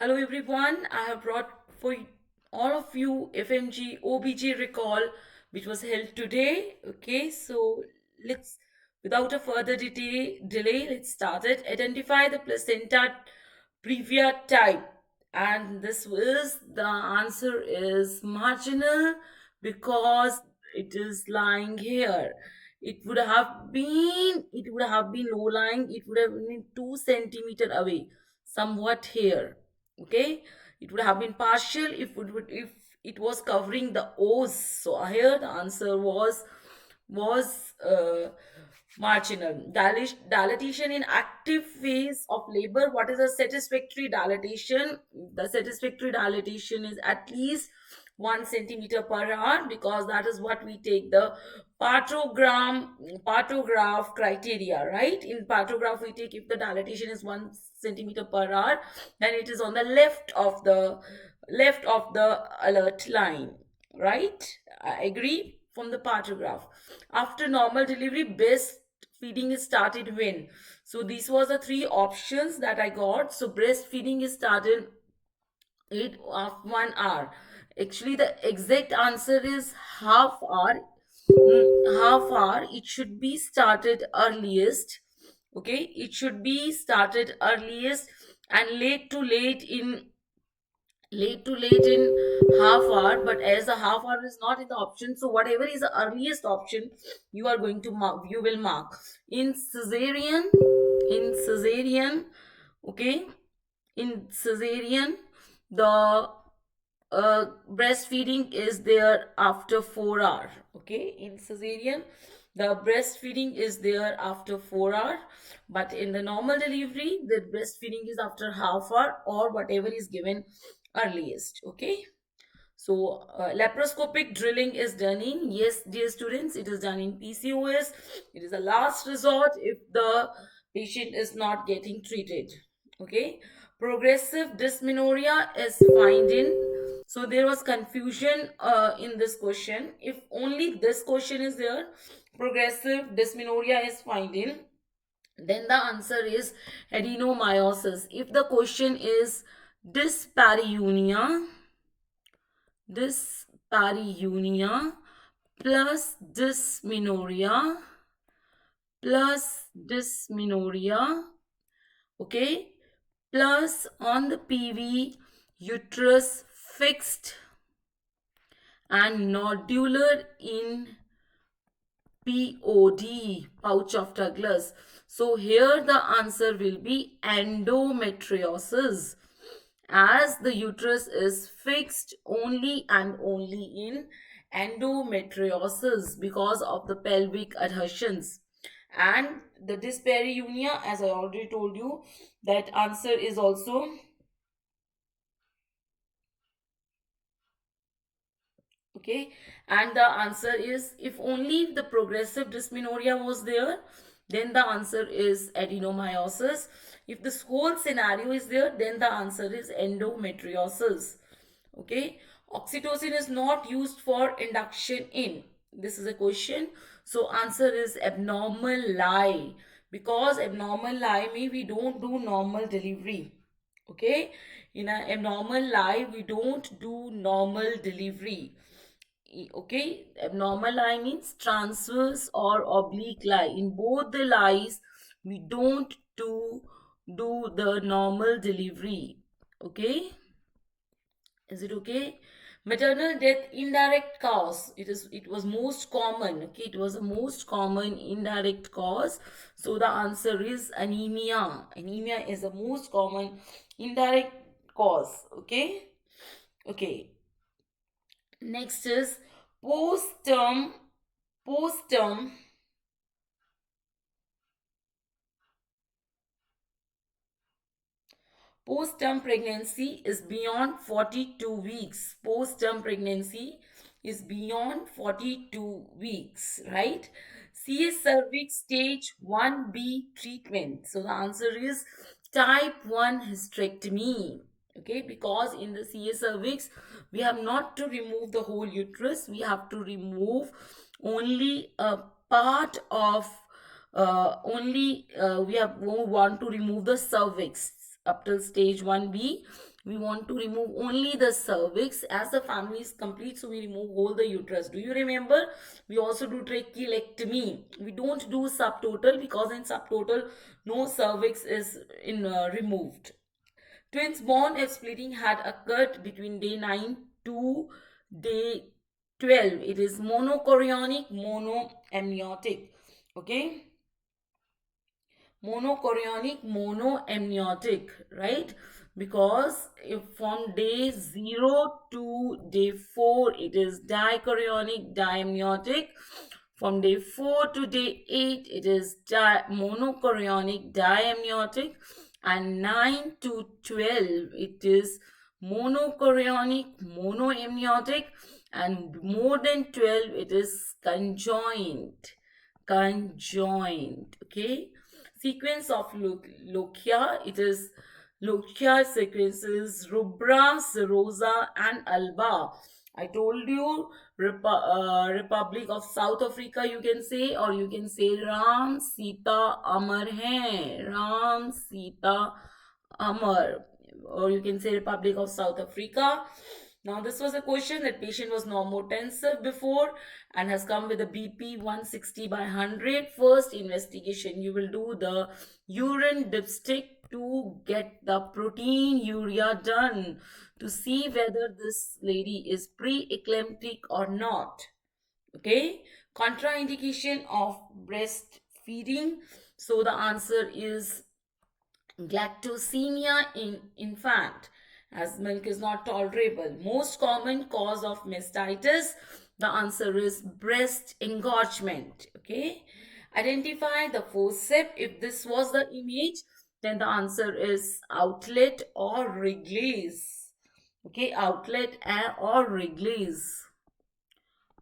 Hello everyone, I have brought for all of you FMG OBG recall which was held today. Okay, so let's without a further delay, let's start it. Identify the placenta previa type, and this is the answer is marginal because it is lying here. It would have been low lying, it would have been 2 centimeter away, somewhat here. Okay, it would have been partial if it was covering the O's. So here the answer was marginal. Dilatation in active phase of labor. What is a satisfactory dilatation? The satisfactory dilatation is at least 1 centimeter per hour, because that is what we take the partogram partograph criteria, right? In partograph we take if the dilatation is 1 centimeter per hour, then it is on the left of the alert line, right? I agree. From the partograph, after normal delivery, breastfeeding is started when? So these was the three options that I got. So breastfeeding is started 1 hour. Actually the exact answer is half hour. Half hour. It should be started earliest. Okay, it should be started earliest, and late to late in half hour. But as the half hour is not in the option, so whatever is the earliest option, you are going to mark, you will mark. In cesarean, okay, in cesarean, the breastfeeding is there after 4 hour. Okay, in cesarean the breastfeeding is there after 4 hour, but in the normal delivery the breastfeeding is after half hour or whatever is given earliest. Okay, so laparoscopic drilling is done in, yes dear students, it is done in PCOS. It is a last resort if the patient is not getting treated. Okay, progressive dysmenorrhea is found in. So there was confusion in this question. If only this question is there, progressive dysmenorrhea is found in, then the answer is adenomyosis. If the question is dyspareunia, dyspareunia plus dysmenorrhea plus dysmenorrhea, okay, plus on the PV uterus fixed and nodular in POD, pouch of Douglas. So here the answer will be endometriosis, as the uterus is fixed only and only in endometriosis because of the pelvic adhesions. And the dyspareunia, as I already told you, that answer is also, okay, and the answer is, if only the progressive dysmenorrhea was there, then the answer is adenomyosis. If this whole scenario is there, then the answer is endometriosis. Okay, oxytocin is not used for induction in, this is a question. So answer is abnormal lie, because abnormal lie means we don't do normal delivery. Okay, in an abnormal lie we don't do normal delivery. Okay, abnormal lie means transverse or oblique lie. In both the lies we don't do the normal delivery. Okay, is it okay? Maternal death indirect cause, it was most common. Okay, it was the most common indirect cause. So the answer is anemia. Anemia is the most common indirect cause. Okay, okay, next is postterm postterm postterm pregnancy is beyond 42 weeks. Postterm pregnancy is beyond 42 weeks, right? CS cervix stage 1B treatment. So the answer is type 1 hysterectomy. Okay, because in the CS cervix we have not to remove the whole uterus, we have to remove only a part of only we want to remove the cervix up till stage 1B, We want to remove only the cervix. As the family is complete, so we remove whole the uterus. Do you remember? We also do trachelectomy. We don't do subtotal because in subtotal no cervix is removed. Twins born if splitting had occurred between day 9 to day 12. It is monochorionic, monoamniotic. Okay, monochorionic, monoamniotic, right? Because if from day 0 to day 4 it is dichorionic, diamniotic. From day 4 to day 8 it is monochorionic, diamniotic. And 9 to 12 it is monochorionic, monoamniotic. And more than 12 it is conjoined, conjoined. Okay, sequence of lochia. It is lochia sequences rubra, serosa, and alba. I told you Republic of South Africa you can say, or you can say Ram Sita Amar Hai, Ram Sita Amar, or you can say Republic of South Africa. Now this was a question that patient was normotensive before and has come with a BP 160 by 100. First investigation, you will do the urine dipstick to get the protein urea done to see whether this lady is pre-eclamptic or not. Okay, contraindication of breastfeeding. So the answer is galactosemia in infant, as milk is not tolerable. Most common cause of mastitis, the answer is breast engorgement. Okay, identify the forceps. If this was the image, then the answer is outlet or Wrigley's. Okay, outlet or Wrigley's,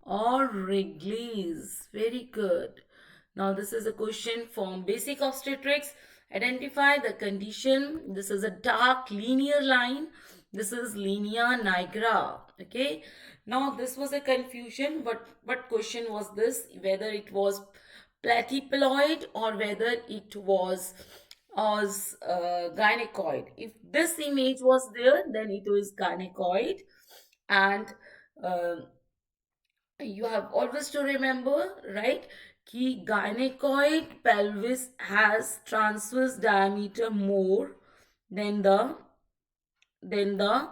or Wrigley's. Very good. Now this is a question from basic obstetrics. Identify the condition. This is a dark linear line. This is linea nigra. Okay. Now this was a confusion. What question was this? Whether it was platyploid or whether it was gynecoid. If this image was there, then it was gynecoid. And uh, you have always to remember, right, कि gynecoid pelvis has transverse diameter more than the than the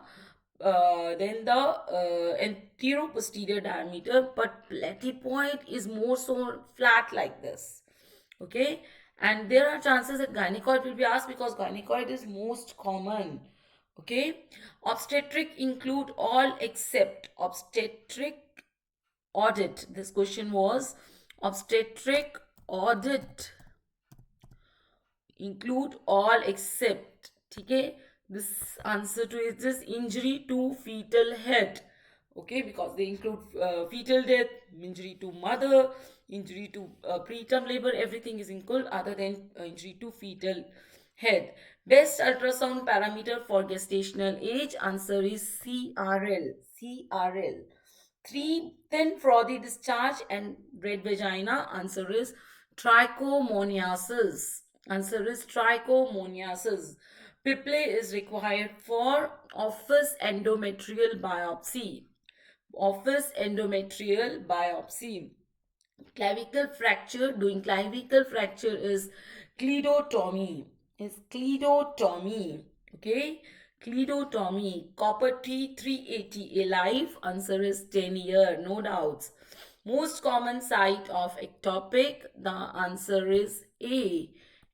anteroposterior diameter, but platypoid is more so flat like this. Okay, and there are chances that gynecoid will be asked because gynecoid is most common. Okay, obstetric include all except obstetric audit. This question was obstetric audit include all except. Okay, this answer to it is injury to fetal head. Okay, because they include fetal death, injury to mother, injury to preterm labor, everything is included other than injury to fetal head. Best ultrasound parameter for gestational age, answer is CRL. CRL. 3, thin frothy discharge and red vagina, answer is trichomoniasis. Answer is trichomoniasis. Piple is required for office endometrial biopsy. Office endometrial biopsy. Clavicle fracture, doing clavicle fracture is cleidotomy. Is cleidotomy. Okay, cleidotomy. Copper T 380 alive. Answer is 10-year, no doubts. Most common site of ectopic, the answer is A,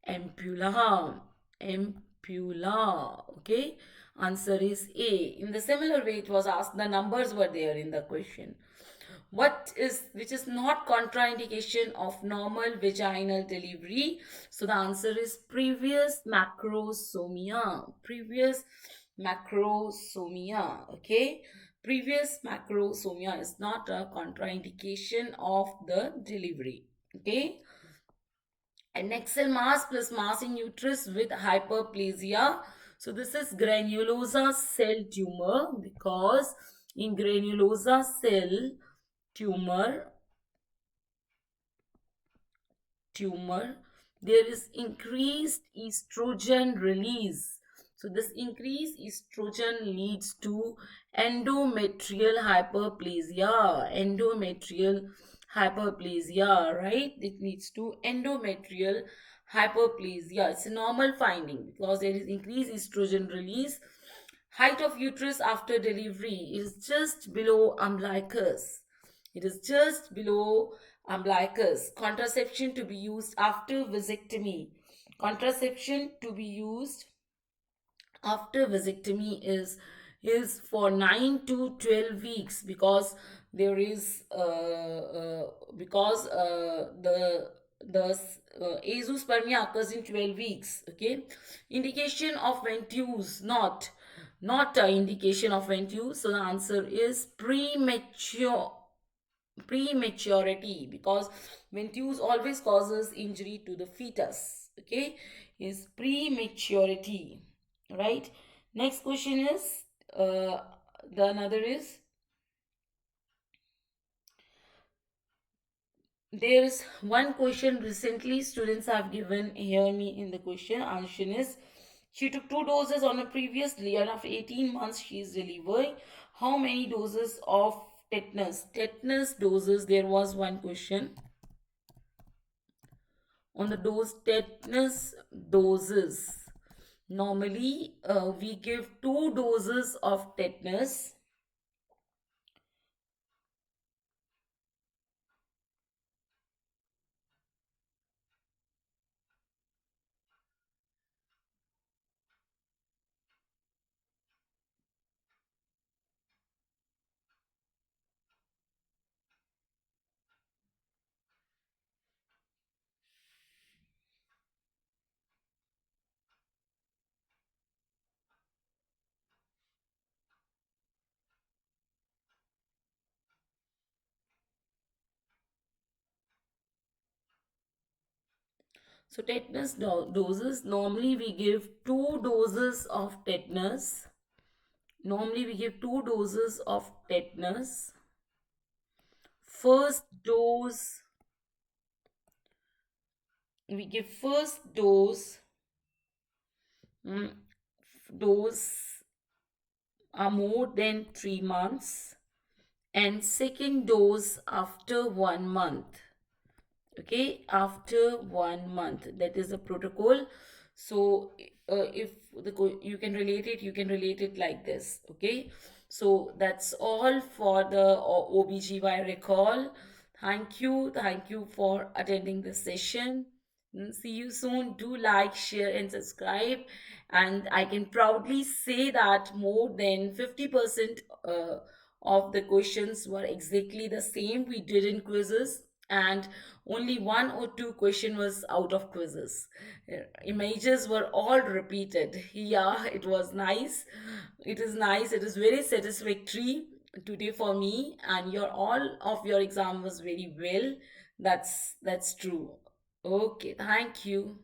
ampulla. Ampulla. Okay, answer is A. In the similar way it was asked, the numbers were there in the question. Which is not contraindication of normal vaginal delivery? So the answer is previous macrosomia. Previous macrosomia. Okay, previous macrosomia is not a contraindication of the delivery. Okay, and adnexal mass plus mass in uterus with hyperplasia. So this is granulosa cell tumor, because in granulosa cell tumor there is increased estrogen release. So this increased estrogen leads to endometrial hyperplasia. Endometrial hyperplasia, right? It leads to endometrial hyperplasia. It's a normal finding because there is increased estrogen release. Height of uterus after delivery is just below umbilicus. It is just below umbilicus. Contraception to be used after vasectomy. Contraception to be used after vasectomy is for 9 to 12 weeks because there is because the azoospermia occurs in 12 weeks. Okay, indication of when to use, not a indication of when to use. So the answer is prematurity, because ventouse always causes injury to the fetus. Okay, is prematurity, right? Next question is the another is, there's one question recently students have given. Hear me in the question. Answer is, she took 2 doses on a previously and after 18 months she is delivering. How many doses of tetanus doses? There was one question on the dose tetanus doses. Normally, we give 2 doses of tetanus. So tetanus doses, normally we give 2 doses of tetanus. Normally we give 2 doses of tetanus. First dose, we give first dose, mm, dose are more than 3 months, and second dose after 1 month. Okay, after 1 month, that is a protocol. So if you can relate it, you can relate it like this. Okay, so that's all for the OBGY recall. Thank you for attending this session. See you soon. Do like, share, and subscribe. And I can proudly say that more than 50% of the questions were exactly the same we did in quizzes, and only 1 or 2 question was out of quizzes. Images were all repeated. Yeah, it was nice. It is nice. It is very satisfactory today for me, and your all of your exam was very well. That's true. Okay, thank you.